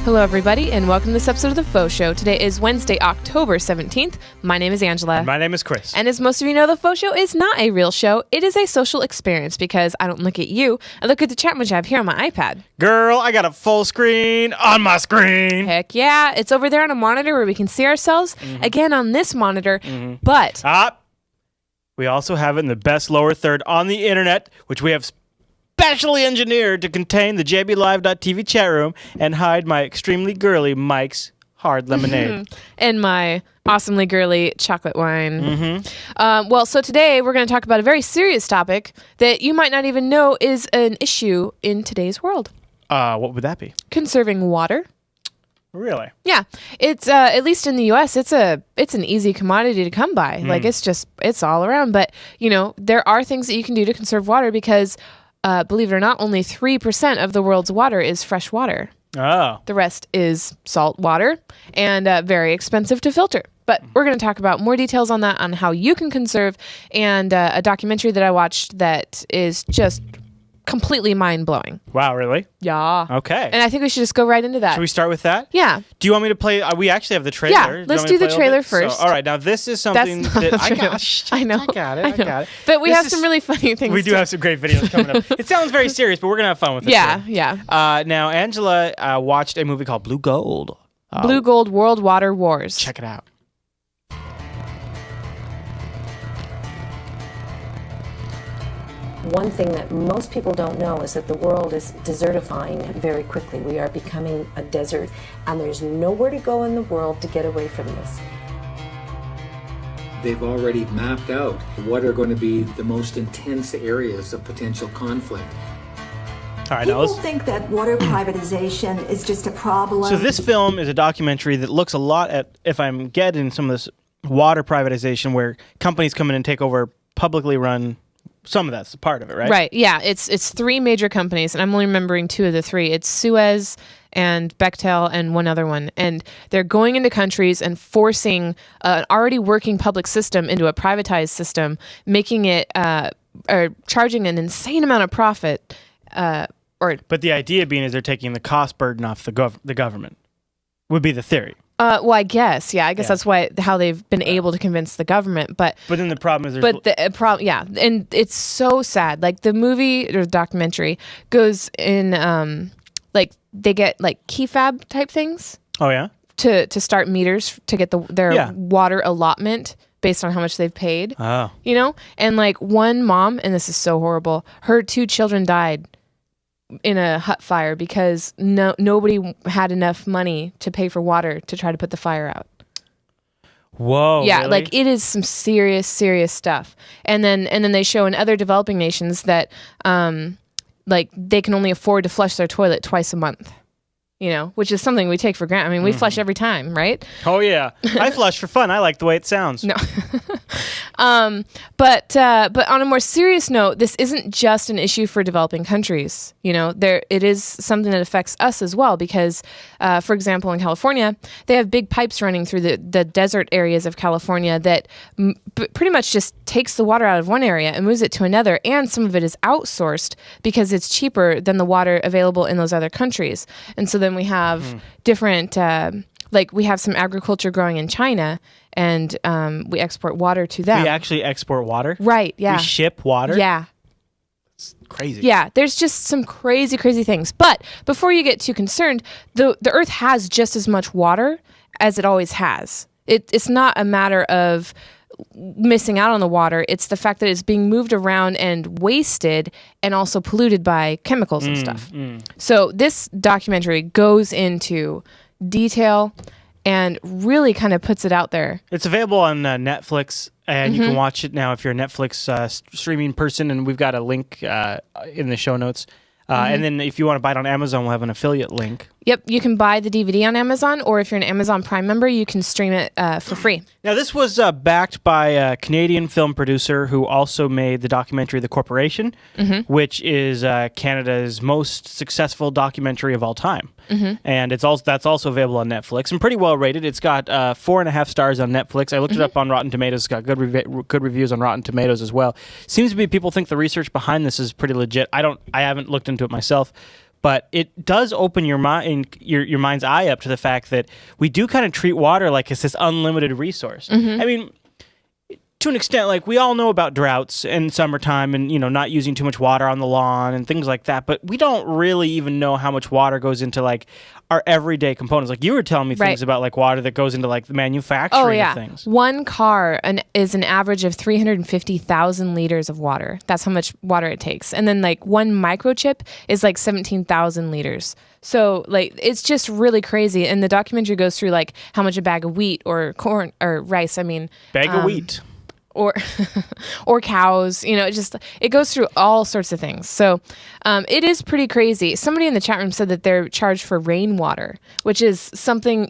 Hello, everybody, and welcome to this episode of the FauxShow. Today is Wednesday, October 17th. My name is Angela. And my name is Chris. And as most of you know, the FauxShow is not a real show. It is a social experience because I don't look at you. I look at the chat which I have here on my iPad. Girl, I got a full screen on my screen. Heck yeah. It's over there on a monitor where we can see ourselves. Again, on this monitor. But we also have it in the best lower third on the internet, which we have specially engineered to contain the jblive.tv chat room and hide my extremely girly Mike's hard lemonade. And my awesomely girly chocolate wine. Well, so today we're going to talk about a very serious topic that you might not even know is an issue in today's world. What would that be? Conserving water. Really? Yeah. It's at least in the US, it's an easy commodity to come by. Like it's all around. But, you know, there are things that you can do to conserve water because believe it or not, only 3% of the world's water is fresh water. Oh. The rest is salt water and very expensive to filter. But we're going to talk about more details on that, on how you can conserve, and a documentary that I watched that is just completely mind-blowing. Wow, really? Yeah. Okay. And I think we should just go right into that. Should we start with that? Yeah. Do you want me to play? We actually have the trailer. Yeah, let's do the trailer first. So, all right, now this is something that I got. I know. I got it. But we have some really funny things. We do have some great videos coming up. It sounds very serious, but we're going to have fun with it. Yeah. Now, Angela watched a movie called Blue Gold. Blue Gold World Water Wars. Check it out. One thing that most people don't know is that the world is desertifying very quickly. We are becoming a desert, and there's nowhere to go in the world to get away from this. They've already mapped out what are going to be the most intense areas of potential conflict. All right, People think that water privatization is just a problem. So this film is a documentary that looks a lot at, if I'm getting some of this water privatization, where companies come in and take over publicly run. Some of that's a part of it, right? Right. Yeah. It's three major companies, and I'm only remembering two of the three. It's Suez and Bechtel and one other one. And they're going into countries and forcing an already working public system into a privatized system, making it or charging an insane amount of profit. But the idea being is they're taking the cost burden off the government, would be the theory. Well, I guess, that's how they've been able to convince the government. But then the problem is, and it's so sad. Like the movie or documentary goes in, like they get like key fab type things. Oh yeah. To start meters to get their water allotment based on how much they've paid. Oh. You know, and like one mom, and this is so horrible. Her 2 children died in a hut fire because nobody had enough money to pay for water to try to put the fire out. Whoa. Yeah, really? like it is some serious stuff. And then they show in other developing nations that like they can only afford to flush their toilet twice a month. You know, which is something we take for granted. I mean, we flush every time, right? Oh yeah, I flush for fun. I like the way it sounds. No. But on a more serious note, this isn't just an issue for developing countries. You know, it is something that affects us as well because, for example, in California, they have big pipes running through the desert areas of California that pretty much just takes the water out of one area and moves it to another, and some of it is outsourced because it's cheaper than the water available in those other countries. And so then we have different, like we have some agriculture growing in China, and we export water to them. We actually export water? Right, yeah. We ship water? Yeah. It's crazy. Yeah, there's just some crazy things. But before you get too concerned, the Earth has just as much water as it always has. It's not a matter of missing out on the water. It's the fact that it's being moved around and wasted and also polluted by chemicals and stuff. So this documentary goes into detail and really kind of puts it out there. It's available on Netflix, and you can watch it now if you're a Netflix streaming person, and we've got a link in the show notes. And then if you want to buy it on Amazon, we'll have an affiliate link. Yep, you can buy the DVD on Amazon, or if you're an Amazon Prime member, you can stream it for free. Now, this was backed by a Canadian film producer who also made the documentary The Corporation, which is Canada's most successful documentary of all time. And that's also available on Netflix and pretty well rated. It's got 4.5 stars on Netflix. I looked it up on Rotten Tomatoes. It's got good reviews on Rotten Tomatoes as well. Seems to be people think the research behind this is pretty legit. I haven't looked into it myself. but it does open your mind, your mind's eye up to the fact that we do kind of treat water like it's this unlimited resource. Mm-hmm. I mean, to an extent, like we all know about droughts in summertime and, not using too much water on the lawn and things like that, but we don't really even know how much water goes into like our everyday components. Like you were telling me things about like water that goes into like the manufacturing of things. One car is an average of 350,000 liters of water. That's how much water it takes. And then like one microchip is like 17,000 liters. So like it's just really crazy. And the documentary goes through like how much a bag of wheat or corn or rice, bag of wheat. Or cows, it goes through all sorts of things. So it is pretty crazy. Somebody in the chat room said that they're charged for rainwater, which is something,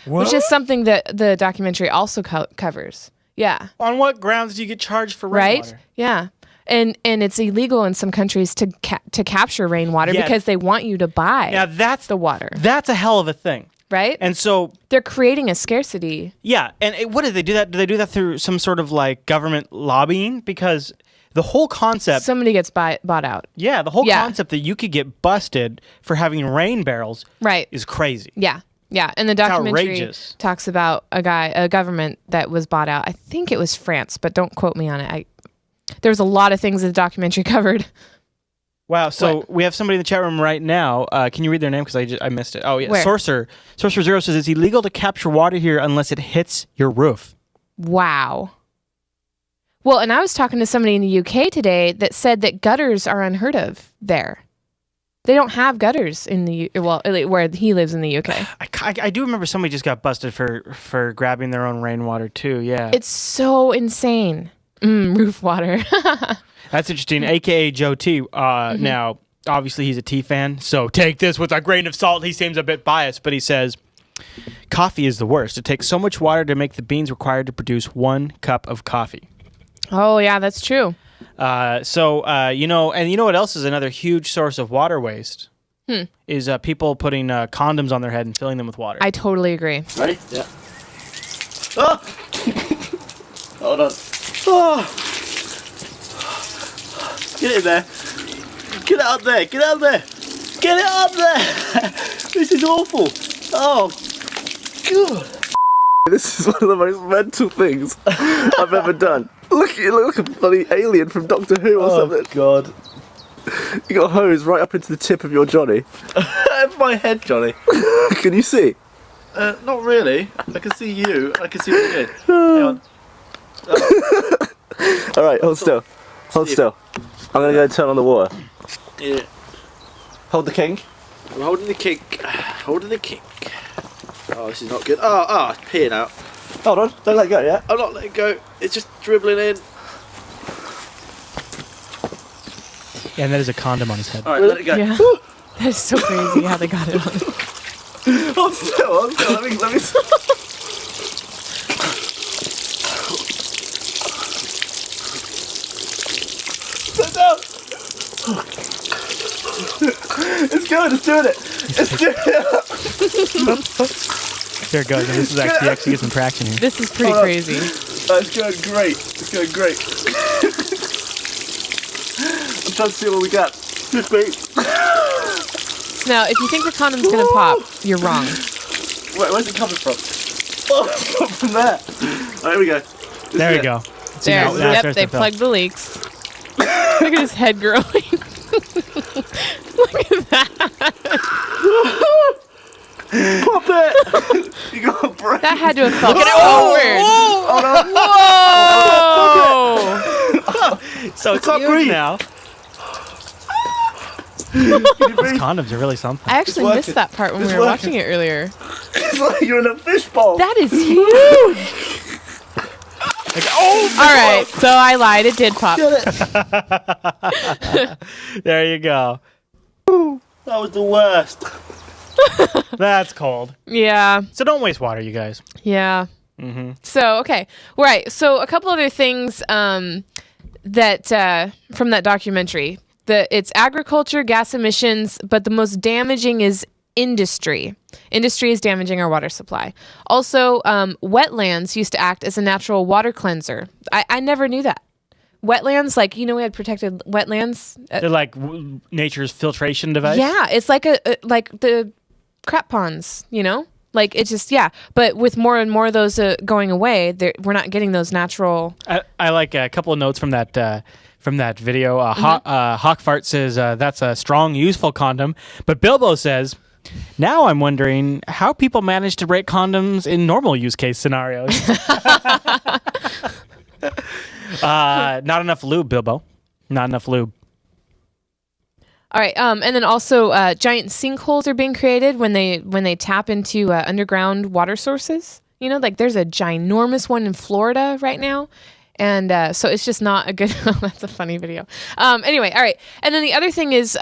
which is something that the documentary also covers. Yeah. On what grounds do you get charged for rainwater? Right? Yeah. And it's illegal in some countries to capture rainwater because they want you to buy that's the water. That's a hell of a thing. Right? And so they're creating a scarcity. Yeah. And what do they do that? Do they do that through some sort of like government lobbying? Because the whole concept... Somebody gets bought out. Yeah. The whole concept that you could get busted for having rain barrels is crazy. Yeah. Yeah. And the documentary talks about a government that was bought out. I think it was France, but don't quote me on it. There was a lot of things that the documentary covered. Wow, so we have somebody in the chat room right now. Can you read their name? Because I missed it. Oh, yeah. Where? Sorcerer Zero says, it's illegal to capture water here unless it hits your roof. Wow. Well, and I was talking to somebody in the UK today that said that gutters are unheard of there. They don't have gutters where he lives in the UK. I do remember somebody just got busted for grabbing their own rainwater too, yeah. It's so insane. Roof water. That's interesting. AKA Joe T. Now, obviously, he's a tea fan, so take this with a grain of salt. He seems a bit biased, but he says, coffee is the worst. It takes so much water to make the beans required to produce 1 cup of coffee. Oh, yeah, that's true. You know what else is another huge source of water waste? Is people putting condoms on their head and filling them with water. I totally agree. Ready? Yeah. Oh! Hold on. Oh! Get in there. Get it up there. Get it up there. Get it up there. This is awful. Oh, God. This is one of the most mental things I've ever done. Look, you look like a bloody alien from Doctor Who or something. Oh, God. You got a hose right up into the tip of your Johnny. My head, Johnny. Can you see? Not really. I can see you. I can see what you're doing. Hang on. Oh. Alright, hold still. Hold still. I'm going to go turn on the water. Yeah. Hold the kink. I'm holding the kink. Holding the kink. Oh, this is not good. Oh, it's peeing out. Hold on. Don't let it go, yeah? I'm not letting go. It's just dribbling in. Yeah, and that is a condom on his head. Alright, let it go. Yeah. That is so crazy how they got it on. Hold still. Let me... Sit down. It's good. It's doing it. It's doing it. There it goes. And this is actually get some traction here. This is pretty crazy. It's going great. It's going great. I'm trying to see what we got. Just wait. Now, if you think the condom's going to pop, you're wrong. Wait, where's it coming from? Oh, it's coming from there. Alright, here we go. There we go. There. Yep, they plugged the leaks. Look at his head growing. Look at that. Pop it! You got a break. That had to have felt forward. Whoa! So it's can't huge breathe now. These condoms are really something. I actually missed that part when we were watching it earlier. It's like you're in a fishbowl. That is huge. All right, so I lied. It did pop. There you go. That was the worst. That's cold. Yeah. So don't waste water, you guys. Yeah. Mm-hmm. So, okay. Right. So a couple other things that from that documentary. It's agriculture, gas emissions, but the most damaging is industry. Industry is damaging our water supply. Also, wetlands used to act as a natural water cleanser. I never knew that. wetlands, like, we had protected wetlands. They're like nature's filtration device. Yeah, it's like like the crap ponds, Like it's just, but with more and more of those going away, we're not getting those natural. I like a couple of notes from that video. Hawk Fart says that's a strong, useful condom, but Bilbo says, now I'm wondering how people manage to break condoms in normal use case scenarios. Not enough lube, Bilbo. Not enough lube. All right, and then also giant sinkholes are being created when they tap into underground water sources. Like there's a ginormous one in Florida right now, and so it's just not a good. That's a funny video. Anyway, all right, and then the other thing is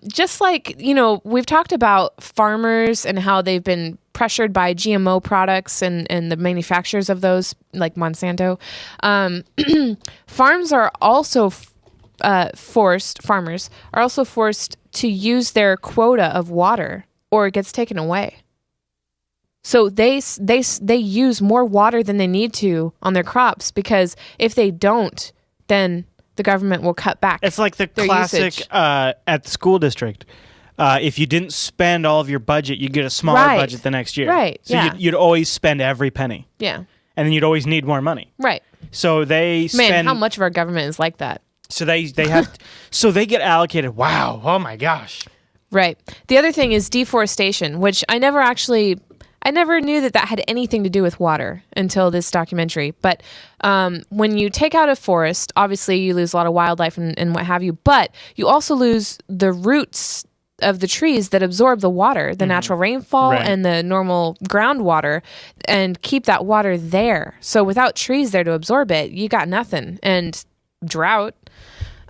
just like we've talked about farmers and how they've been pressured by GMO products and the manufacturers of those, like Monsanto. Farmers are also forced to use their quota of water, or it gets taken away. So they use more water than they need to on their crops, because if they don't, then the government will cut back. It's like the classic at the school district. If you didn't spend all of your budget, you get a smaller budget the next year. Right. So you'd always spend every penny. Yeah. And then you'd always need more money. Right. So they spend. Man, how much of our government is like that? So they have. So they get allocated. Wow. Oh my gosh. Right. The other thing is deforestation, which I never knew that had anything to do with water until this documentary. But when you take out a forest, obviously you lose a lot of wildlife and what have you, but you also lose the roots of the trees that absorb the water, the natural rainfall and the normal groundwater, and keep that water there. So without trees there to absorb it, you got nothing. And drought.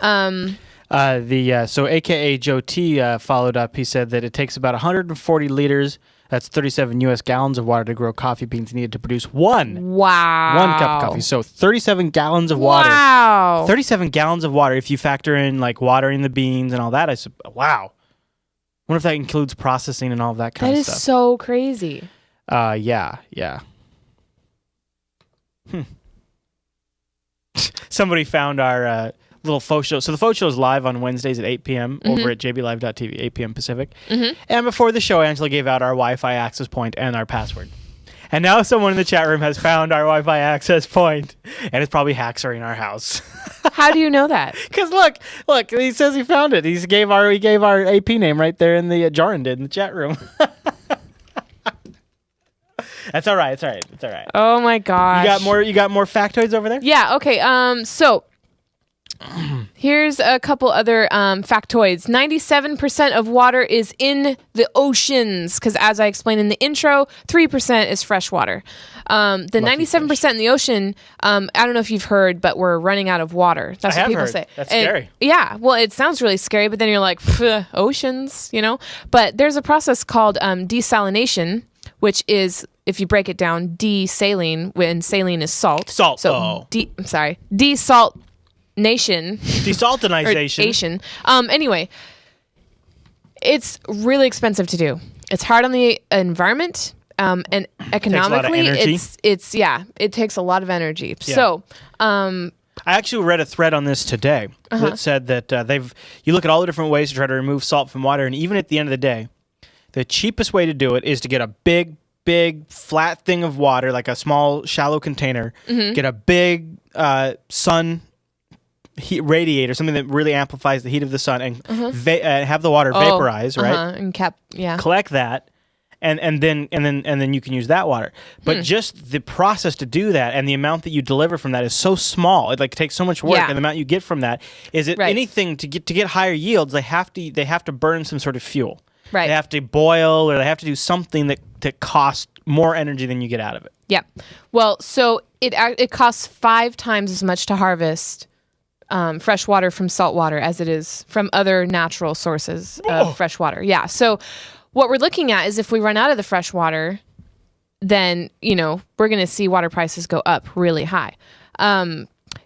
So AKA Joe T followed up. He said that it takes about 140 liters. That's 37 U.S. gallons of water to grow coffee beans needed to produce one cup of coffee. So 37 gallons of water. Wow. 37 gallons of water if you factor in like watering the beans and all that. Wow. I wonder if that includes processing and all of that kind of stuff. That is so crazy. Yeah. Somebody found our little FauxShow. So the FauxShow is live on Wednesdays at 8 p.m. over at jblive.tv, 8 p.m. Pacific. And before the show, Angela gave out our Wi-Fi access point and our password. And now someone in the chat room has found our Wi-Fi access point, and it's probably hacksering our house. How do you know that? Because look, he says he found it. He gave our AP name right there in the Jaron did in the chat room. That's all right. It's all right. Oh my gosh. You got more factoids over there? Yeah. Okay. So here's a couple other factoids. 97% of water is in the oceans, because as I explained in the intro, 3% is fresh water. The 97% in the ocean, I don't know if you've heard, but we're running out of water. That's what people say. That's scary. Yeah. Well, it sounds really scary, but then you're like, oceans, But there's a process called desalination, which is, if you break it down, desaline, when saline is salt. Salt. So, desalt. Desaltinization. Anyway, it's really expensive to do. It's hard on the environment, and economically, it takes a lot of energy. Yeah. So, I actually read a thread on this today that said that you look at all the different ways to try to remove salt from water, and even at the end of the day, the cheapest way to do it is to get a big flat thing of water, like a small shallow container, get a big sun heat radiator, something that really amplifies the heat of the sun, and have the water vaporize, right? And collect that, and then you can use that water. But just the process to do that and the amount that you deliver from that is so small. It takes so much work, and the amount you get from that is anything to get higher yields. They have to burn some sort of fuel. Right. They have to boil, or they have to do something that costs more energy than you get out of it. Yeah. Well, so it costs 5 times as much to harvest fresh water from salt water as it is from other natural sources of fresh water. Yeah. So what we're looking at is if we run out of the fresh water, then, we're going to see water prices go up really high.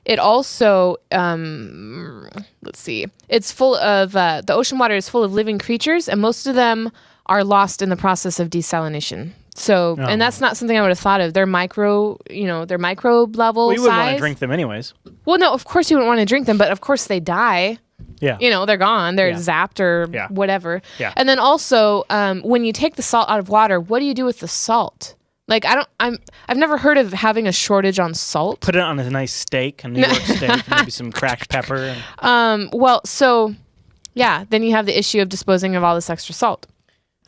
It also, let's see, it's full of, the ocean water is full of living creatures, and most of them are lost in the process of desalination. So, and that's not something I would have thought of. They're microbe level Well, you wouldn't want size. to drink them anyways. Well, no, of course you wouldn't want to drink them, but of course they die. Yeah. They're gone. They're Yeah. zapped or Yeah. whatever. Yeah. And then also, when you take the salt out of water, what do you do with the salt? Like, I've never heard of having a shortage on salt. Put it on a nice steak, a New York steak, maybe some cracked pepper. Well, so yeah, then you have the issue of disposing of all this extra salt.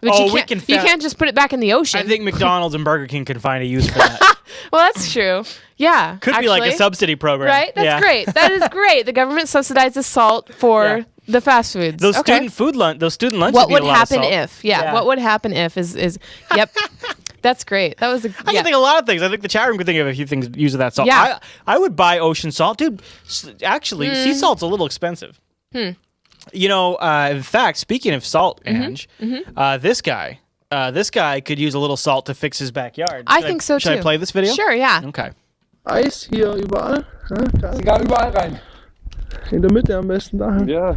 But you can't just put it back in the ocean. I think McDonald's and Burger King can find a use for that. Well, that's true. Yeah. Could be like a subsidy program. Right? That's great. That is great. The government subsidizes salt for the fast foods. Those student lunches. What would need a lot of happen salt. if? Yeah. What would happen if is yep. That's great. That was I can think of a lot of things. I think the chat room could think of a few things use of that salt. Yeah. I would buy ocean salt. Dude, actually, sea salt's a little expensive. In fact, speaking of salt, Ange, this guy could use a little salt to fix his backyard. I think so too. Should I play this video? Sure, yeah. Okay. Eis hier überall. Egal, überall rein. In der Mitte am besten da. Ja.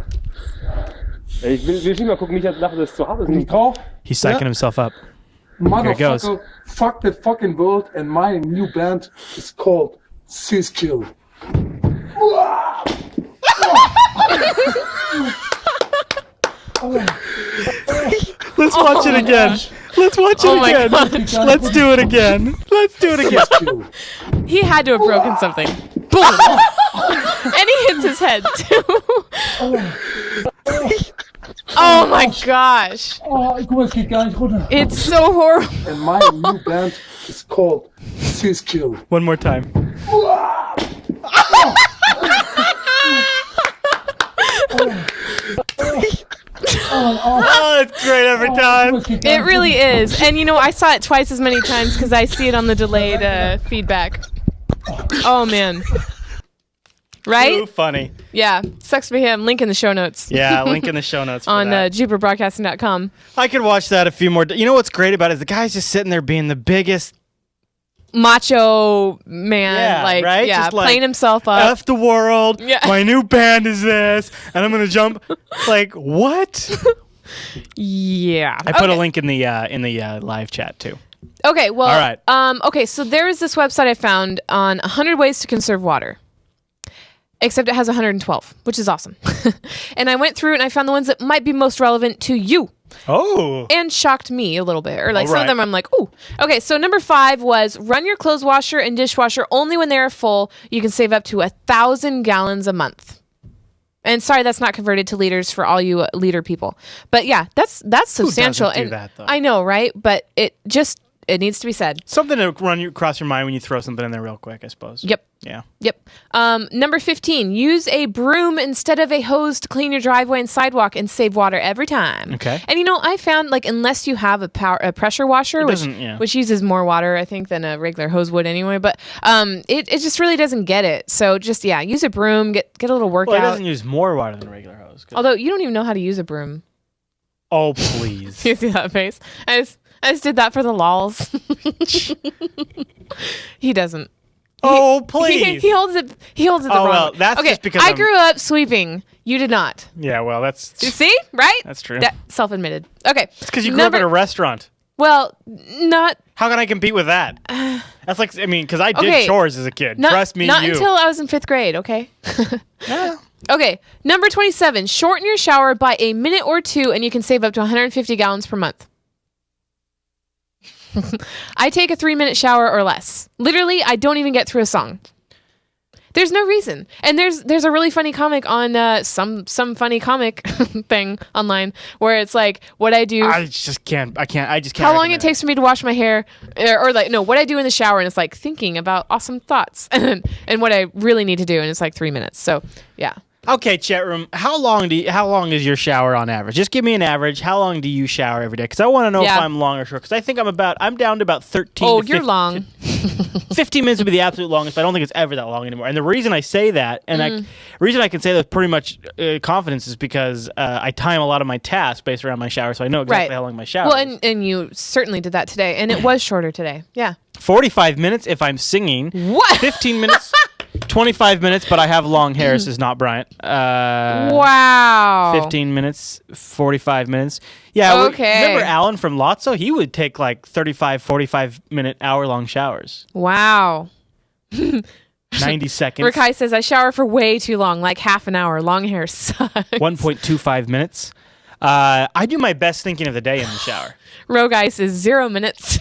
Ich will nicht mal gucken, nicht, dass das zu hart ist. Nicht drauf. He's psyching himself up. Motherfucker, fuck the fucking world, and my new band is called Skill. Let's watch it again. Let's watch it again. Let's do it again. Let's do it again. He had to have broken something. Boom! And he hits his head too. Oh my gosh. Oh, guck mal, es geht gar nicht runter. It's so horrible. And my new band is called Skill. One more time. Oh, it's great every time. It really is. And I saw it twice as many times because I see it on the delayed feedback. Oh man. Right? Too funny. Yeah. Sucks for him. Link in the show notes. Yeah, link in the show notes for on that. JupiterBroadcasting.com. I could watch that a few more. You know what's great about it is the guy's just sitting there being the biggest macho man, Yeah, right? yeah, Just like, playing himself up. F the world. Yeah. My new band is this, and I'm gonna jump. Like what? Yeah. I put a link in the live chat too. Okay, well, All right. Okay, so there is this website I found on 100 ways to conserve water. Except it has 112, which is awesome. And I went through and I found the ones that might be most relevant to you. Oh. And shocked me a little bit. Or like All some of right. them I'm like, ooh. Okay, so number 5 was run your clothes washer and dishwasher only when they are full. You can save up to 1,000 gallons a month. And sorry, that's not converted to liters for all you liter people. But yeah, that's substantial. doesn't do and that, though? I know, right? But it needs to be said. Something to run across your mind when you throw something in there real quick, I suppose. Yep. Yeah. Yep. Number 15, use a broom instead of a hose to clean your driveway and sidewalk and save water every time. Okay. And I found like unless you have a pressure washer, which uses more water, I think, than a regular hose would anyway, but it just really doesn't get it. So just use a broom, get a little workout. Well, it doesn't use more water than a regular hose. Although you don't even know how to use a broom. Oh, please. You see that face? I just did that for the lols. He doesn't. Oh, please. He holds it. He holds it the wrong well, way. that's okay. just because I I'm- grew up sweeping. You did not. Yeah, well, that's You see, right? that's true. That self-admitted. Okay. It's because you grew up at a restaurant. Well, not How can I compete with that? That's like, because I did Okay. chores as a kid. not Trust me, not you. until I was in 5th grade. Okay. Yeah. Okay. Number 27. Shorten your shower by a minute or 2, and you can save up to 150 gallons per month. I take a 3-minute shower or less. Literally, I don't even get through a song. There's no reason. And there's a really funny comic on some funny comic thing online where it's like what I do. I just can't. I just can't. How long it recommend takes for me to wash my hair, or like no, what I do in the shower, and it's like thinking about awesome thoughts, and what I really need to do, and it's like 3 minutes. So yeah. Okay, chat room. How long is your shower on average? Just give me an average. How long do you shower every day? Because I want to know if I'm long or short. Because I think I'm down to about 13. Oh, to you're 15 long. 15 minutes would be the absolute longest, but I don't think it's ever that long anymore. And the reason I say that, and the reason I can say that with pretty much confidence is because I time a lot of my tasks based around my shower, so I know exactly how long my shower is. Well, and you certainly did that today, and it was shorter today. Yeah. 45 minutes if I'm singing. What? 15 minutes. 25 minutes, but I have long hair. This is not Bryant. Wow. 15 minutes, 45 minutes. Yeah. Okay. Remember Alan from Lotso? He would take like 35, 45-minute, hour-long showers. Wow. 90 seconds. Rakai says, I shower for way too long, like half an hour. Long hair sucks. 1.25 minutes. I do my best thinking of the day in the shower. Rogai says 0 minutes.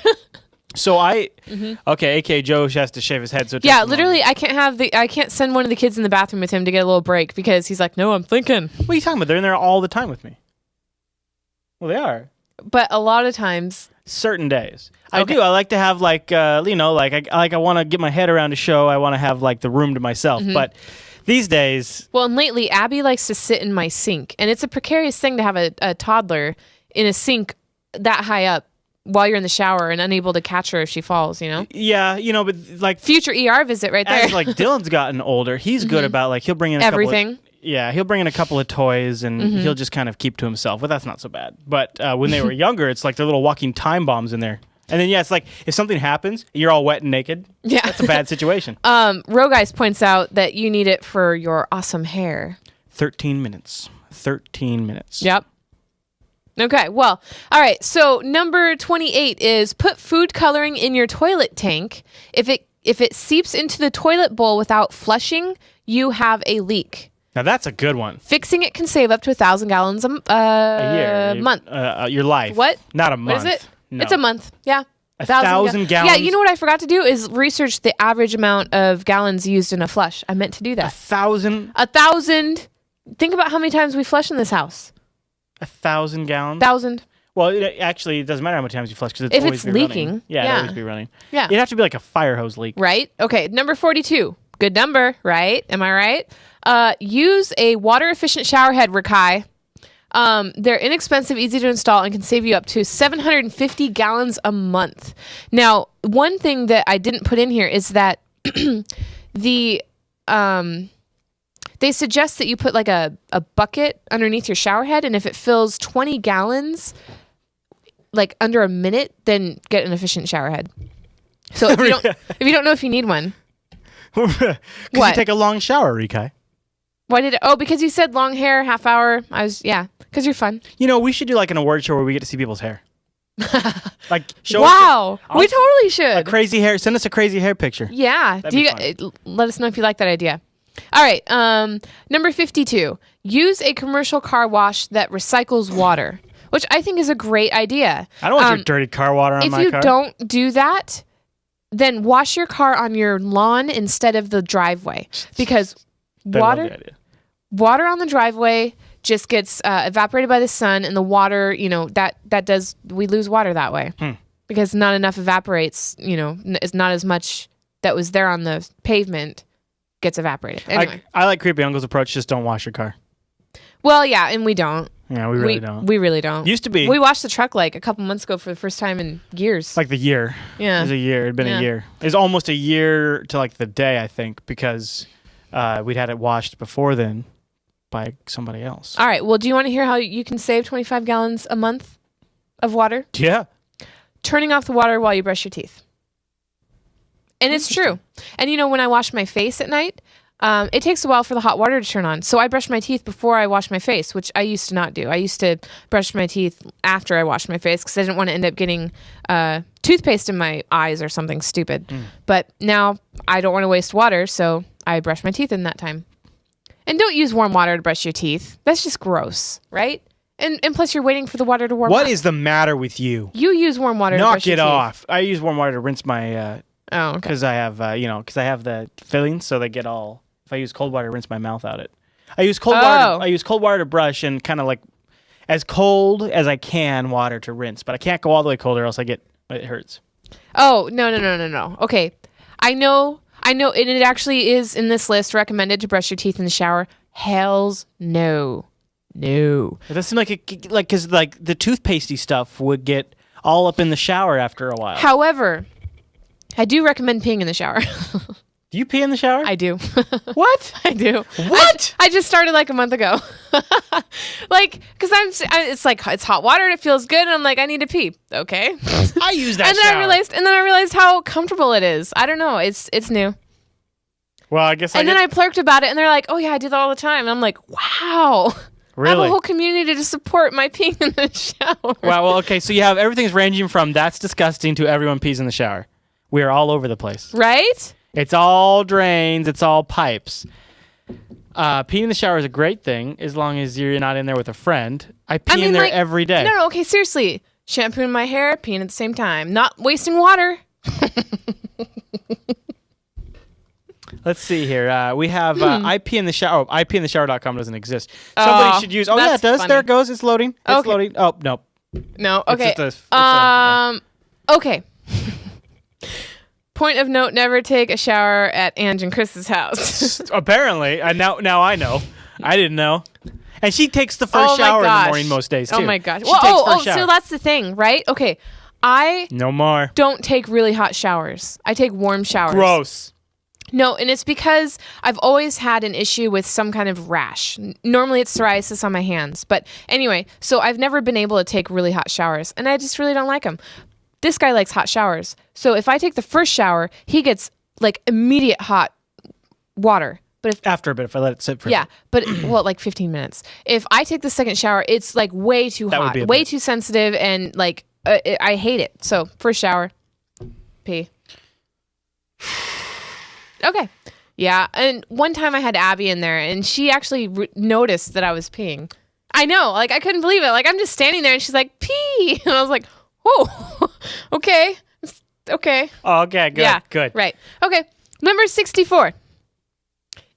So okay, AK Joe has to shave his head. So it Yeah, takes him literally, I can't send one of the kids in the bathroom with him to get a little break because he's like, no, I'm thinking. What are you talking about? They're in there all the time with me. Well, they are. But a lot of times, Certain days. Okay. I do. I like to have like, I want to get my head around a show. I want to have like the room to myself. But these days, well, and lately, Abby likes to sit in my sink, and it's a precarious thing to have a toddler in a sink that high up while you're in the shower and unable to catch her if she falls, you know? yeah, but like Future ER visit right there. as like Dylan's gotten older, he's good about like he'll bring in Everything. He'll bring in a couple of toys and he'll just kind of keep to himself. But that's not so bad. But when they were younger, it's like they're little walking time bombs in there. And then it's like if something happens, you're all wet and naked. Yeah. That's a bad situation. Roguys points out that you need it for your awesome hair. 13 minutes. 13 minutes. Yep. Okay, well, all right. So number 28 is put food coloring in your toilet tank. If it seeps into the toilet bowl without flushing, you have a leak. Now that's a good one. Fixing it can save up to 1,000 gallons a A year. month. Your life. What? Not a month. What is it? No. It's a month. Yeah. 1,000 gallons? Yeah, you know what I forgot to do is research the average amount of gallons used in a flush. I meant to do that. 1,000? 1,000. Think about how many times we flush in this house. 1,000 gallons? 1,000. Well, it doesn't matter how many times you flush because If always it's be leaking, running. Yeah, yeah. it'll always be running. Yeah. It'd have to be like a fire hose leak. Right? Okay, number 42. Good number, right? Am I right? Use a water-efficient shower head, Rakai. They're inexpensive, easy to install, and can save you up to 750 gallons a month. Now, one thing that I didn't put in here is that they suggest that you put like a bucket underneath your shower head, and if it fills 20 gallons, like under a minute, then get an efficient shower head. So if you don't know if you need one. Because you What? take a long shower, Rikai. Why did it? Oh, because you said long hair, half hour. Because you're fun. We should do like an award show where we get to see people's hair. Like show Wow, us we totally a should. crazy hair. Send us a crazy hair picture. Yeah. That'd be Let us know if you like that idea. All right. Number 52. Use a commercial car wash that recycles water, which I think is a great idea. I don't want your dirty car water on my car. If you don't do that, then wash your car on your lawn instead of the driveway, because I love the idea. water on the driveway just gets evaporated by the sun, and the water, we lose water that way because not enough evaporates. Is not as much that was there on the pavement gets evaporated. Anyway, I like Creepy Uncle's approach. Just don't wash your car. well, yeah, and we don't. Yeah, we really don't. We really don't. Used to be. We washed the truck like a couple months ago for the first time in years. Like the year. Yeah. It was a year. It'd been Yeah. a year. It was almost a year to like the day, I think, because we'd had it washed before then by somebody else. All right. Well, do you want to hear how you can save 25 gallons a month of water? Yeah. Turning off the water while you brush your teeth. And it's true. And when I wash my face at night, it takes a while for the hot water to turn on. So I brush my teeth before I wash my face, which I used to not do. I used to brush my teeth after I washed my face because I didn't want to end up getting toothpaste in my eyes or something stupid. But now I don't want to waste water, so I brush my teeth in that time. And don't use warm water to brush your teeth. That's just gross, right? And plus you're waiting for the water to warm up. What is the matter with you? You use warm water to brush your teeth. Knock it off. I use warm water to rinse my... Oh, okay. Because I have, because I have the fillings, so they get all... If I use cold water to rinse my mouth out, I use cold water. I use cold water to brush and kind of like as cold as I can water to rinse, but I can't go all the way cold or else it hurts. Oh, no. Okay. I know, and it actually is in this list recommended to brush your teeth in the shower. Hells no. No. It doesn't seem because the toothpastey stuff would get all up in the shower after a while. However, I do recommend peeing in the shower. Do you pee in the shower? I do. What? I do. What? I just started like a month ago. Because it's hot water and it feels good, and I'm like, I need to pee. Okay. I use that and then shower. I realized how comfortable it is. I don't know. It's new. Well, I guess And then I plurked about it, and they're like, oh, yeah, I do that all the time. And I'm like, wow. Really? I have a whole community to support my peeing in the shower. Wow, well, okay, so you have everything's ranging from that's disgusting to everyone pees in the shower. We are all over the place. Right? It's all drains. It's all pipes. Peeing in the shower is a great thing as long as you're not in there with a friend. I pee in there every day. No, okay, seriously. Shampooing my hair, peeing at the same time. Not wasting water. Let's see here. We have I pee in the shower. Oh, ipeeintheshower.com doesn't exist. Somebody should use. Oh, yeah, it does. Funny. There it goes. It's loading. It's loading. Oh, no. No, okay. Okay. Point of note, never take a shower at Ange and Chris's house. Apparently. Now I know. I didn't know. And she takes the first shower in the morning most days, too. Oh, my gosh. She takes first shower. So that's the thing, right? Okay. I No more. don't take really hot showers. I take warm showers. Gross. No, and it's because I've always had an issue with some kind of rash. Normally it's psoriasis on my hands. But anyway, so I've never been able to take really hot showers, and I just really don't like them. This guy likes hot showers. So if I take the first shower, he gets like immediate hot water. But if After a bit, if I let it sit for a bit. but well, like 15 minutes. If I take the second shower, it's like way too That would hot, be a way bit. too sensitive, and like I hate it. So first shower, pee. Okay. Yeah. And one time I had Abby in there, and she actually noticed that I was peeing. I know. Like, I couldn't believe it. Like, I'm just standing there, and she's like, pee. And I was like, oh, okay. Okay. Oh, okay, good. Yeah. Good. Right. Okay. Number 64.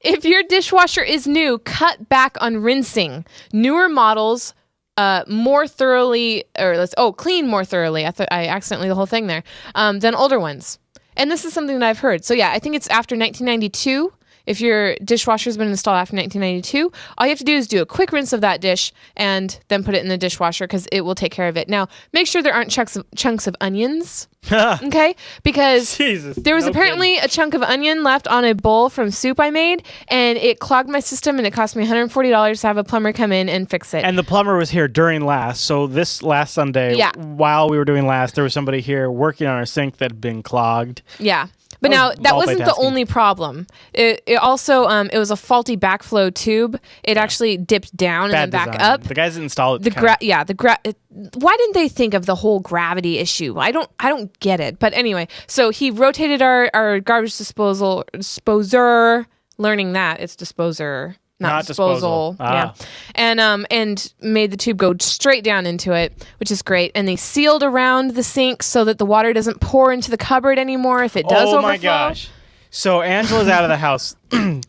If your dishwasher is new, cut back on rinsing. Newer models more thoroughly, clean more thoroughly. I accidentally the whole thing there, than older ones. And this is something that I've heard. So yeah, I think it's after 1992. If your dishwasher's been installed after 1992, all you have to do is do a quick rinse of that dish and then put it in the dishwasher because it will take care of it. Now, make sure there aren't chunks of onions, okay? Because Jesus, there was apparently a chunk of onion left on a bowl from soup I made, and it clogged my system, and it cost me $140 to have a plumber come in and fix it. And the plumber was here during last. So this last Sunday, while we were doing last, there was somebody here working on our sink that had been clogged. Yeah. But now, that wasn't the only problem. It also, it was a faulty backflow tube. It actually dipped down and then back up. The guys that installed it. Why didn't they think of the whole gravity issue? I don't get it. But anyway, so he rotated our garbage disposer, learning that it's disposer. Not disposal. Yeah. And made the tube go straight down into it, which is great. And they sealed around the sink so that the water doesn't pour into the cupboard anymore if it does overflow. Oh my gosh. So Angela's out of the house.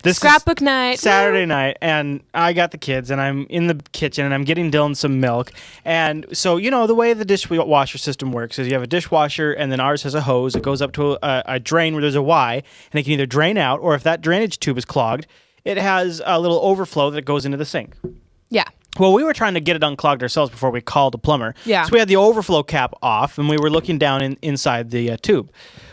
This Scrapbook night. Saturday night, and I got the kids, and I'm in the kitchen, and I'm getting Dylan some milk. And so, the way the dishwasher system works is you have a dishwasher, and then ours has a hose. It goes up to a drain where there's a Y, and it can either drain out, or if that drainage tube is clogged, it has a little overflow that goes into the sink. Yeah. Well, we were trying to get it unclogged ourselves before we called a plumber. Yeah. So we had the overflow cap off, and we were looking down inside the tube.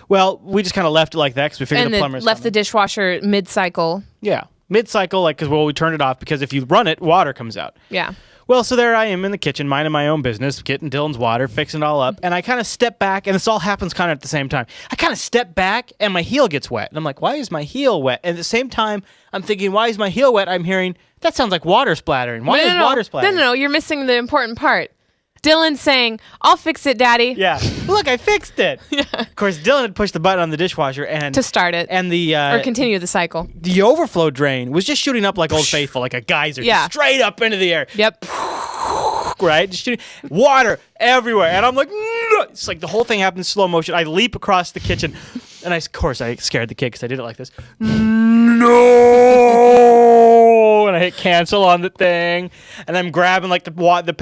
Well, we just kind of left it like that because we figured the plumber's left the dishwasher mid-cycle. Yeah. Mid-cycle, because we turned it off because if you run it, water comes out. Yeah. Well, so there I am in the kitchen, minding my own business, getting Dylan's water, fixing it all up, and I kind of step back, and this all happens kind of at the same time. I kind of step back, and my heel gets wet. And I'm like, why is my heel wet? And at the same time, I'm thinking, why is my heel wet? I'm hearing, that sounds like water splattering. Why is water splattering? No, you're missing the important part. Dylan saying, I'll fix it, Daddy. Yeah. Look, I fixed it. Yeah. Of course, Dylan had pushed the button on the dishwasher and to start it. And the or continue the cycle. The overflow drain was just shooting up like Old Faithful, like a geyser, just straight up into the air. Yep. Right? Just shooting water everywhere. And I'm like, no! It's like the whole thing happened in slow motion. I leap across the kitchen. And of course, I scared the kid because I did it like this. No! And I hit cancel on the thing. And I'm grabbing like the wad of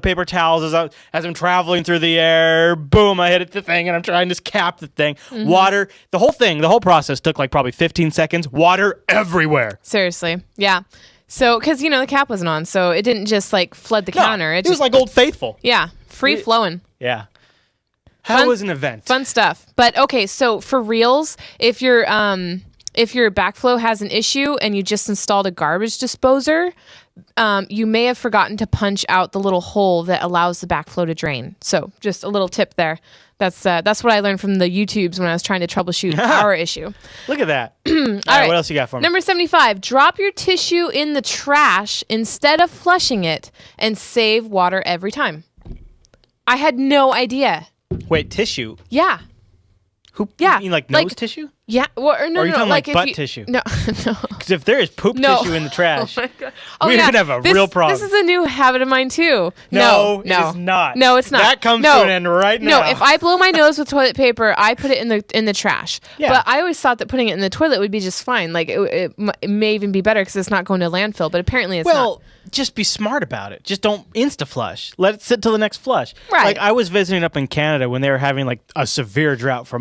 paper towels as I'm traveling through the air. Boom, I hit the thing and I'm trying to cap the thing. Mm-hmm. Water, the whole process took like probably 15 seconds. Water everywhere. Seriously. Yeah. So, because, the cap wasn't on, so it didn't just like flood the counter. It was like Old Faithful. Yeah. Free flowing. Yeah. How was an event? Fun stuff. But okay, so for reals, if your if your backflow has an issue and you just installed a garbage disposer, you may have forgotten to punch out the little hole that allows the backflow to drain. So just a little tip there. That's what I learned from the YouTubes when I was trying to troubleshoot our issue. Look at that. All right, what else you got for me? Number 75, drop your tissue in the trash instead of flushing it and save water every time. I had no idea. Wait, tissue? Yeah. You mean like nose tissue? Yeah. Well, or no, or are you talking like if butt tissue? No, no. Because if there is poop tissue in the trash, Oh my God. we're going to have a real problem. This is a new habit of mine too. No, it is not. No, it's not. That comes to an end right now. No, if I blow my nose with toilet paper, I put it in the trash. Yeah. But I always thought that putting it in the toilet would be just fine. Like it may even be better because it's not going to landfill. But apparently it's not. Well, just be smart about it. Just don't insta-flush. Let it sit till the next flush. Right. Like I was visiting up in Canada when they were having like a severe drought for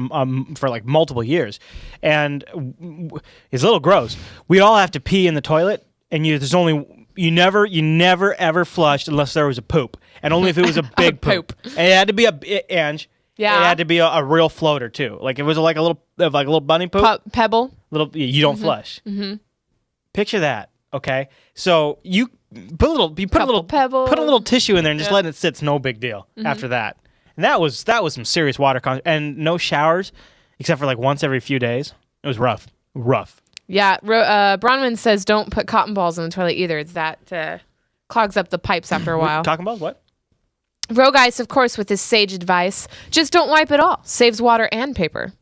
like multiple years, and it's a little gross. We all have to pee in the toilet, and you never ever flushed unless there was a poop, and only if it was a big poop. And it had to be Ange. Yeah. It had to be a real floater too. Like it was like a little bunny poop. Pebble. You don't flush. Mm-hmm. Picture that. Okay, so you put a little tissue in there and just let it sit. It's no big deal after that. And that was some serious water and no showers except for like once every few days. It was rough. Yeah, Bronwyn says don't put cotton balls in the toilet either. That clogs up the pipes after a while. Talking about what? Rogue Ice, of course, with his sage advice, just don't wipe it all. Saves water and paper.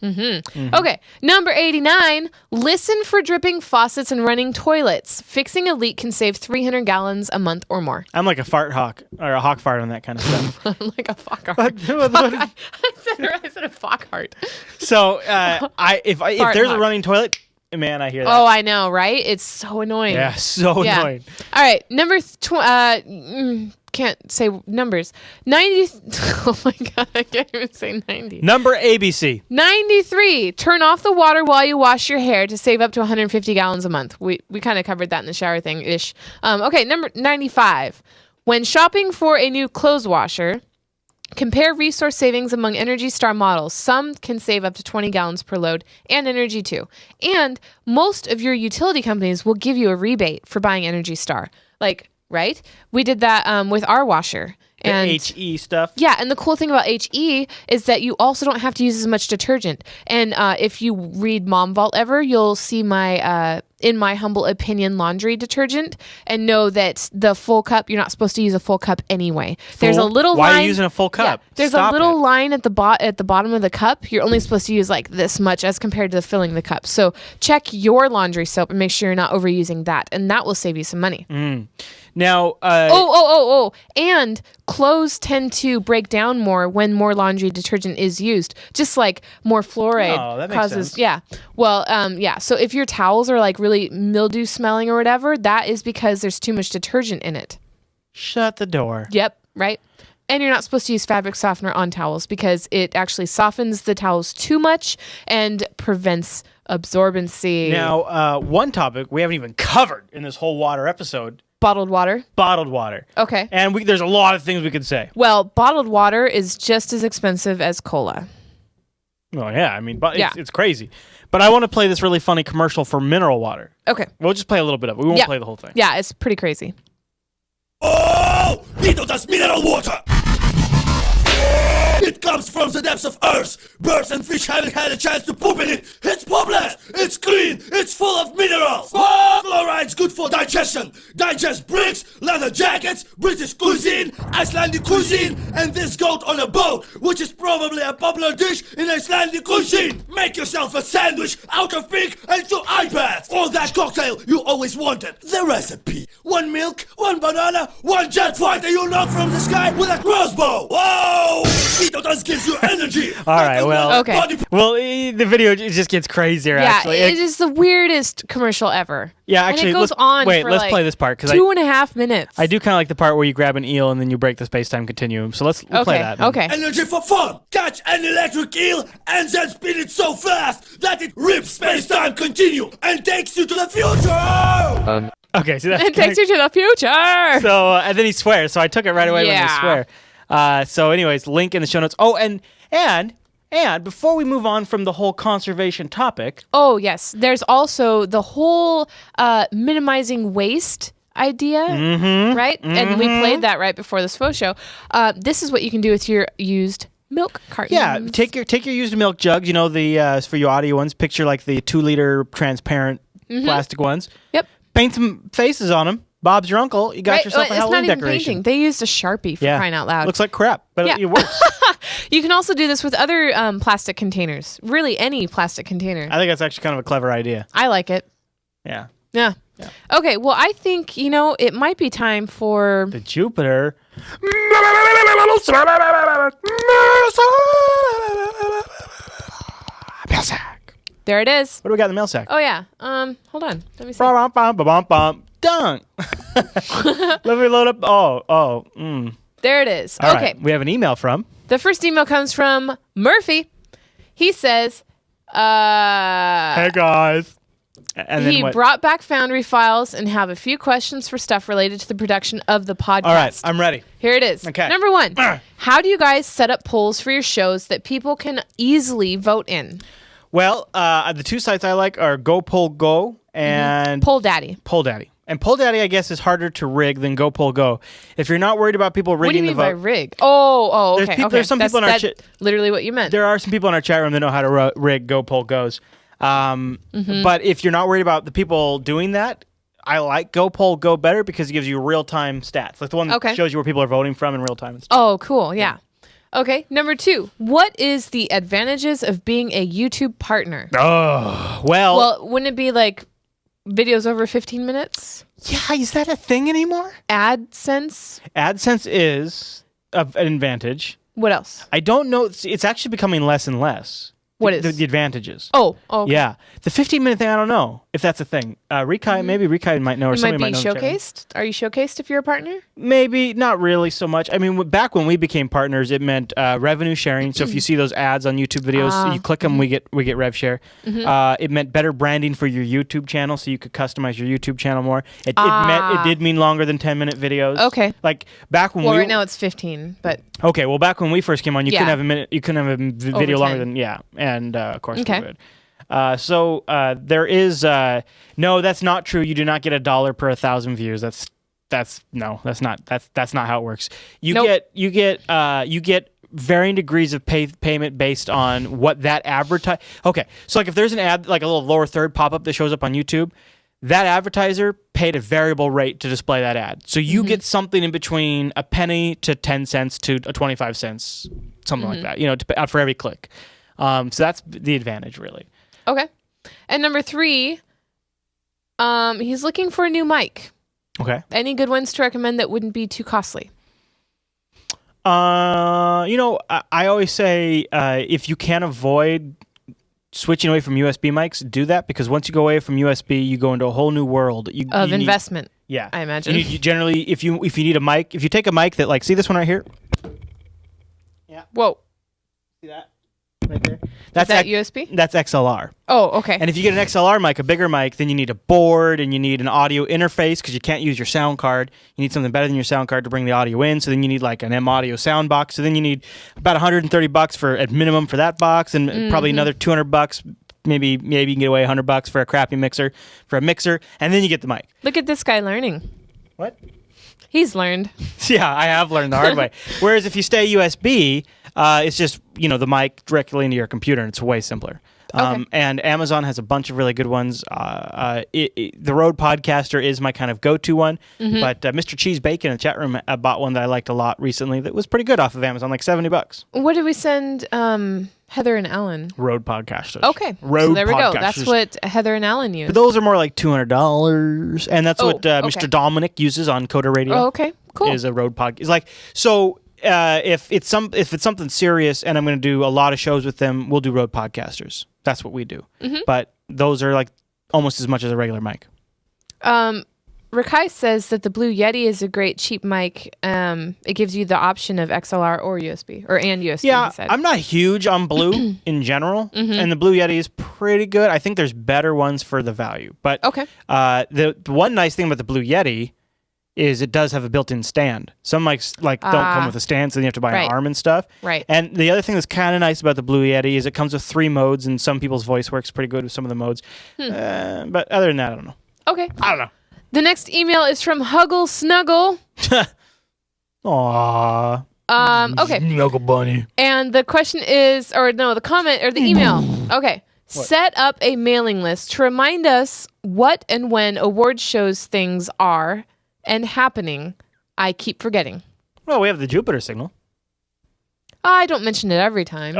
Okay, number 89, listen for dripping faucets and running toilets. Fixing a leak can save 300 gallons a month or more. I'm like a fart hawk, or a hawk fart on that kind of stuff. I'm like a fuck heart. I said a fuck heart. So if there's a running toilet, man, I hear that. Oh, I know, right? It's so annoying. Yeah, so annoying. All right, number can't say numbers. 90. Oh my God, I can't even say 90. Number ABC. 93. Turn off the water while you wash your hair to save up to 150 gallons a month. We kind of covered that in the shower thing ish. Okay, number 95. When shopping for a new clothes washer, compare resource savings among Energy Star models. Some can save up to 20 gallons per load, and Energy too. And most of your utility companies will give you a rebate for buying Energy Star. Like, right? We did that with our washer. And HE stuff. Yeah, and the cool thing about HE is that you also don't have to use as much detergent. And if you read Mom Vault ever, you'll see my, in my humble opinion, laundry detergent, and know that the full cup, you're not supposed to use a full cup anyway. There's a little line. Why are you using a full cup? Yeah, there's a little line at the bottom of the cup. You're only supposed to use like this much as compared to filling the cup. So check your laundry soap and make sure you're not overusing that, and that will save you some money. Now, and clothes tend to break down more when more laundry detergent is used. Just like more fluoride causes. Sense. Yeah. Well, yeah. So if your towels are like really mildew smelling or whatever, that is because there's too much detergent in it. Shut the door. Yep. Right. And you're not supposed to use fabric softener on towels because it actually softens the towels too much and prevents absorbency. Now, one topic we haven't even covered in this whole water episode. Bottled water. Bottled water. Okay. And there's a lot of things we could say. Well, bottled water is just as expensive as cola. Well, yeah. I mean, it's crazy. But I want to play this really funny commercial for mineral water. Okay. We'll just play a little bit of it. We won't play the whole thing. Yeah, it's pretty crazy. Oh! Vito does mineral water! It comes from the depths of Earth. Birds and fish haven't had a chance to poop in it. It's popless. It's clean. It's full of minerals. Fluoride's good for digestion. Digest bricks, leather jackets, British cuisine, Icelandic cuisine, and this goat on a boat, which is probably a popular dish in Icelandic cuisine. Make yourself a sandwich out of pig and 2 iPads. Or that cocktail you always wanted. The recipe. 1 milk, 1 banana, 1 jet fighter you knock from the sky with a crossbow. Whoa! Vito does gives you energy. All right, well, okay. Well, the video just gets crazier, actually. Yeah, it is the weirdest commercial ever. Yeah, actually, and it goes on for let's like play this part. 2.5 minutes. I do kind of like the part where you grab an eel and then you break the space-time continuum. So let's play that. Okay. Energy for fun. Catch an electric eel and then spin it so fast that it rips space-time continuum and takes you to the future. Okay, so that it takes you to the future. So and then he swears. So I took it right away when he swear. So anyways, link in the show notes. Oh, and And before we move on from the whole conservation topic... Oh, yes. There's also the whole minimizing waste idea, right? And we played that right before this FauxShow. This is what you can do with your used milk cartons. Yeah, take your used milk jugs, the for your audio ones, picture like the 2-liter transparent plastic ones. Yep. Paint some faces on them. Bob's your uncle. You got yourself a Halloween decoration. Painting. They used a Sharpie for crying out loud. Looks like crap, but it works. You can also do this with other plastic containers. Really, any plastic container. I think that's actually kind of a clever idea. I like it. Yeah. Yeah. Okay, well, I think, it might be time for... The Jupiter. Mail sack. There it is. What do we got in the mail sack? Oh, yeah. Hold on. Let me see. Done. Let me load up. There it is. All okay. Right. We have an email from... The first email comes from Murphy. He says... Hey, guys. And he brought back Foundry files and have a few questions for stuff related to the production of the podcast. All right, I'm ready. Here it is. Okay. Number 1, how do you guys set up polls for your shows that people can easily vote in? Well, the 2 sites I like are Go Poll Go and Poll Daddy. Poll Daddy. And Poll Daddy, I guess, is harder to rig than Go Poll Go. If you're not worried about people rigging the vote. What do you mean by rig? Oh, okay. There's some people in our chat. Literally what you meant. There are some people in our chat room that know how to rig Go Poll Goes. But if you're not worried about the people doing that, I like Go Poll Go better because it gives you real-time stats. Like the one that shows you where people are voting from in real time. Oh, cool. Yeah. Okay. Number 2, what is the advantages of being a YouTube partner? Oh, well, wouldn't it be like videos over 15 minutes? Yeah. Is that a thing anymore? AdSense? AdSense is an advantage. What else? I don't know. It's actually becoming less and less. What is? The advantages. Oh, okay. Yeah. The 15-minute thing, I don't know if that's a thing. Maybe Rikai might know, or somebody might know. Might be showcased? Are you showcased if you're a partner? Maybe, not really so much. I mean, back when we became partners, it meant revenue sharing. So if you see those ads on YouTube videos, you click them, we get rev share. It meant better branding for your YouTube channel, so you could customize your YouTube channel more. It did mean longer than 10-minute videos. Okay. Like back when right now it's 15, but okay. Well, back when we first came on, you couldn't have a minute. You couldn't have a video longer than and of course we would. So there is no, that's not true. You do not get $1 per 1,000 views. That's not how it works. You get varying degrees of payment based on what that advertise. Okay, so like if there's an ad, like a little lower third pop up that shows up on YouTube, that advertiser paid a variable rate to display that ad. So you get something in between a penny to 10 cents to 25 cents, something like that. For every click. So that's the advantage, really. Okay. And number 3, he's looking for a new mic. Okay. Any good ones to recommend that wouldn't be too costly? I always say if you can avoid switching away from USB mics, do that, because once you go away from USB, you go into a whole new world of investment. Yeah, I imagine. You generally, if you need a mic, if you take a mic that, like, see this one right here. Yeah. Whoa. See that? Right there. Is that USB? That's XLR. Oh, okay. And if you get an XLR mic, a bigger mic, then you need a board and you need an audio interface because you can't use your sound card. You need something better than your sound card to bring the audio in. So then you need like an M Audio sound box. So then you need about $130 for at minimum for that box, and probably another $200. Maybe you can get away $100 for a crappy mixer, and then you get the mic. Look at this guy learning. What? He's learned. Yeah, I have learned the hard way. Whereas if you stay USB, it's just, the mic directly into your computer, and it's way simpler. Okay. And Amazon has a bunch of really good ones. The Rode Podcaster is my kind of go-to one, but Mr. Cheese Bacon in the chat room bought one that I liked a lot recently that was pretty good off of Amazon, like $70. What did we send Heather and Alan? Rode Podcasters. Okay, Rode so there we go. Podcasters. That's what Heather and Alan use. But those are more like $200, and that's what Mr. Dominic uses on Coda Radio. Oh, okay, cool. Is a Rode Podcast. It's like, so if it's something serious and I'm going to do a lot of shows with them, we'll do Rode Podcasters. That's what we do. But those are like almost as much as a regular mic. Rakai says that the Blue Yeti is a great cheap mic. It gives you the option of XLR or USB, and USB. Yeah, he said. I'm not huge on Blue in general, and the Blue Yeti is pretty good. I think there's better ones for the value. But okay. The one nice thing about the Blue Yeti is it does have a built-in stand. Some mics don't come with a stand, so you have to buy an arm and stuff. Right. And the other thing that's kind of nice about the Blue Yeti is it comes with 3 modes, and some people's voice works pretty good with some of the modes. But other than that, I don't know. Okay. I don't know. The next email is from Huggle Snuggle. Aww. Okay. Snuggle bunny. And the question is, the comment or the email. Okay. What? Set up a mailing list to remind us what and when award shows things are and happening. I keep forgetting. Well, we have the Jupiter signal. I don't mention it every time.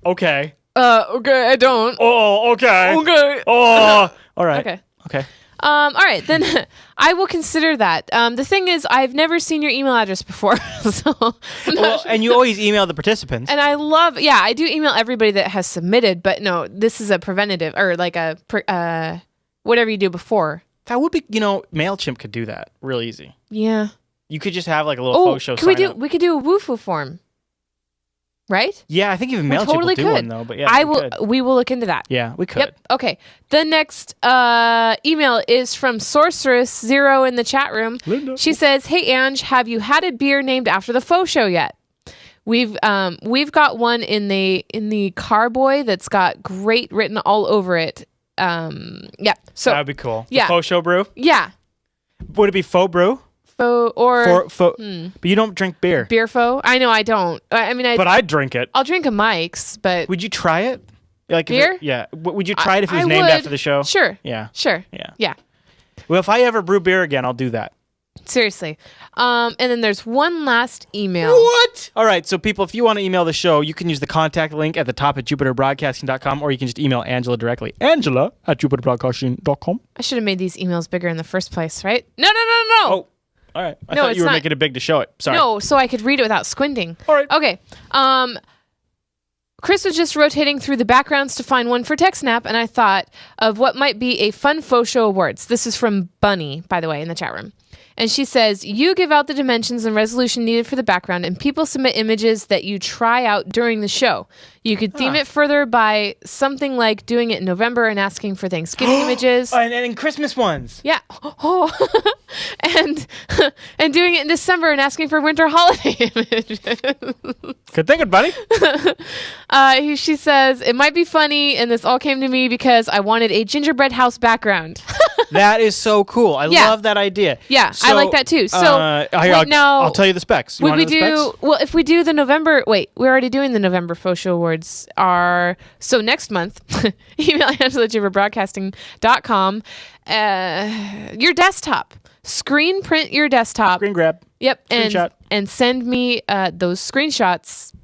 Okay. Okay, I don't. Oh, okay. Okay. Oh, all right. Okay. All right, then I will consider that. The thing is, I've never seen your email address before, so. And you always email the participants. And I do email everybody that has submitted, but no, this is a preventative or like whatever you do before. That would be, MailChimp could do that real easy. Yeah. You could just have like a little FauxShow sign up. We could do a Woofu form. Right? Yeah, I think even MailChimp will do one though, but yeah. We will look into that. Yeah, we could. Yep. Okay. The next email is from Sorceress0 in the chat room. Linda. She says, "Hey Ange, have you had a beer named after the FauxShow yet? We've got one in the Carboy that's got great written all over it. Yeah. So that'd be cool. Yeah. The FauxShow brew? Yeah. Would it be faux brew? Faux or but you don't drink beer. Beer faux? I know I don't. But I'd drink it. I'll drink a Mike's, but would you try it? Like beer? Would you try it if it was named after the show? Sure. Yeah. Sure. Yeah. Well, if I ever brew beer again, I'll do that. Seriously. And then there's one last email. What? All right. So people, if you want to email the show, you can use the contact link at the top at jupiterbroadcasting.com, or you can just email Angela directly. Angela at jupiterbroadcasting.com. I should have made these emails bigger in the first place, right? No. Oh. All right. I thought you were making it big to show it. Sorry. No, so I could read it without squinting. All right. Okay. Chris was just rotating through the backgrounds to find one for TechSnap, and I thought of what might be a fun FauxShow awards. This is from Bunny, by the way, in the chat room. And she says, you give out the dimensions and resolution needed for the background, and people submit images that you try out during the show. You could theme it further by something like doing it in November and asking for Thanksgiving images. And Christmas ones. Yeah. Oh. and doing it in December and asking for winter holiday images. Good thinking, buddy. She says, it might be funny, and this all came to me because I wanted a gingerbread house background. That is so cool. I love that idea. Yeah, I like that too. So I'll tell you the specs. Would we do if we do the November? Wait, we're already doing the November FauxShow Awards. So next month, email angela@jupiterbroadcasting.com. Your desktop, screen print your desktop, screen grab. Yep, Screenshot. and send me those screenshots.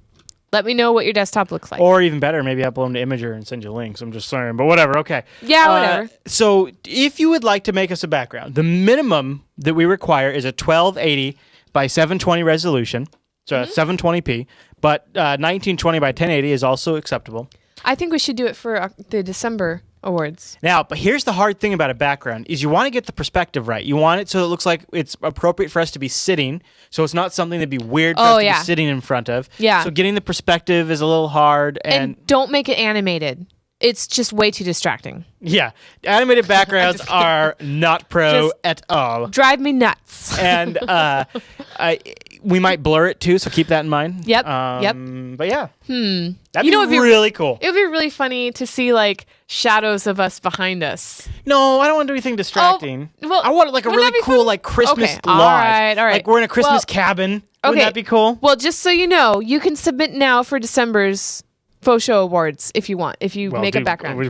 Let me know what your desktop looks like. Or even better, maybe upload them to Imager and send you links. I'm just saying, but whatever. Okay. Yeah, whatever. So if you would like to make us a background, the minimum that we require is a 1280 by 720 resolution. So 720p. But 1920 by 1080 is also acceptable. I think we should do it for the December awards. Now, but here's the hard thing about a background is you want to get the perspective right. You want it so it looks like it's appropriate for us to be sitting, so it's not something that'd be weird for us to be sitting in front of. Yeah. So getting the perspective is a little hard. And don't make it animated. It's just way too distracting. Yeah. Animated backgrounds are not pro at all. Drive me nuts. And we might blur it too, so keep that in mind. Yep. But yeah. That'd be really cool. It would be really funny to see like shadows of us behind us. No, I don't want to do anything distracting. Well, I want like a really cool like Christmas lodge. All right. Like we're in a Christmas cabin. Wouldn't that be cool? Well, just so you know, you can submit now for December's FauxShow Awards if you want. If you make a background, we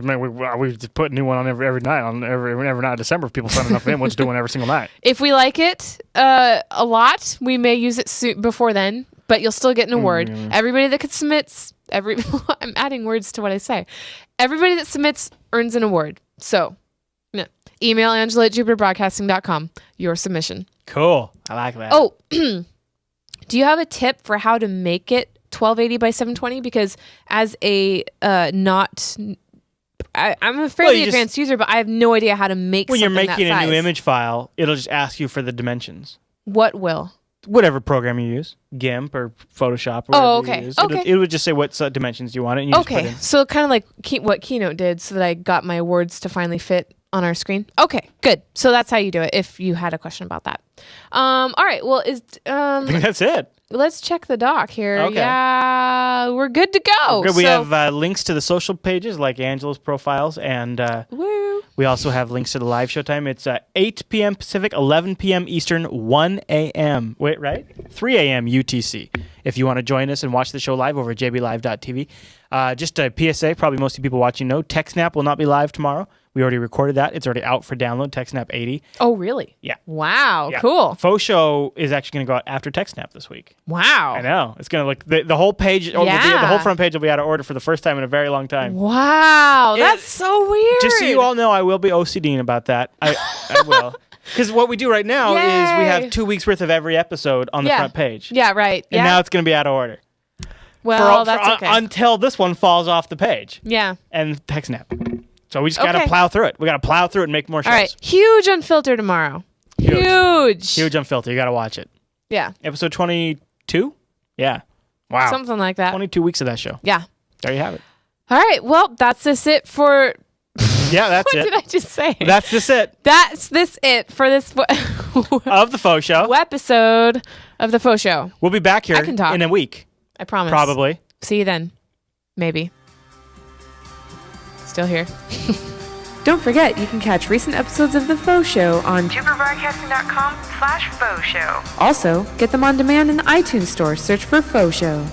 just put a new one on every night of December. If people sign enough in, we'll just do one every single night. If we like it a lot, we may use it before then. But you'll still get an award. Everybody that submits, I'm adding words to what I say. Everybody that submits earns an award. So, email angela@jupiterbroadcasting.com your submission. Cool. I like that. Oh, do you have a tip for how to make it 1280 by 720? Because as a I'm a fairly advanced user, but I have no idea how to make something that size. When you're making a new image file, it'll just ask you for the dimensions. What will? Whatever program you use, GIMP or Photoshop. Or whatever you use. It would just say what dimensions you want it. And you just put in. So kind of like what Keynote did, so that I got my awards to finally fit on our screen. Okay, good. So that's how you do it if you had a question about that. All right. Well, I think that's it. let's check the doc here. Okay. Yeah, we're good to go. Good. We have links to the social pages like Angela's profiles, and Woo. we also have links to the live show time. It's 8 p.m. Pacific, 11 p.m. Eastern, 1 a.m. Wait, right? 3 a.m. UTC. If you want to join us and watch the show live over at jblive.tv. Just a PSA, probably most of you people watching know, TechSnap will not be live tomorrow. We already recorded that. It's already out for download, TechSnap 80. Oh, really? Yeah. Wow, Yeah. cool. FauxShow is actually going to go out after TechSnap this week. Wow. I know. It's going to look, the whole page, the whole front page will be out of order for the first time in a very long time. Wow, that's so weird. Just so you all know, I will be OCDing about that. I will. Because what we do right now is we have 2 weeks worth of every episode on the front page. Yeah, right. And now it's going to be out of order. Well, that's okay. Until this one falls off the page. Yeah. And TechSnap. So we just got to plow through it. We got to plow through it and make more shows. All right. Huge Unfiltered tomorrow. Huge Unfiltered. You got to watch it. Yeah. Episode 22? Yeah. Wow. Something like that. 22 weeks of that show. Yeah. There you have it. All right. Well, that's this it for... Yeah, that's what it. What did I just say? That's this it. That's this it for this... of the Faux Show. Episode of the Faux Show. We'll be back here I can talk. in a week. I promise. Probably. See you then. Maybe. Still here. Don't forget, you can catch recent episodes of The Faux Show on JupiterBroadcasting.com/Faux Show. Also, get them on demand in the iTunes store. Search for Faux Show.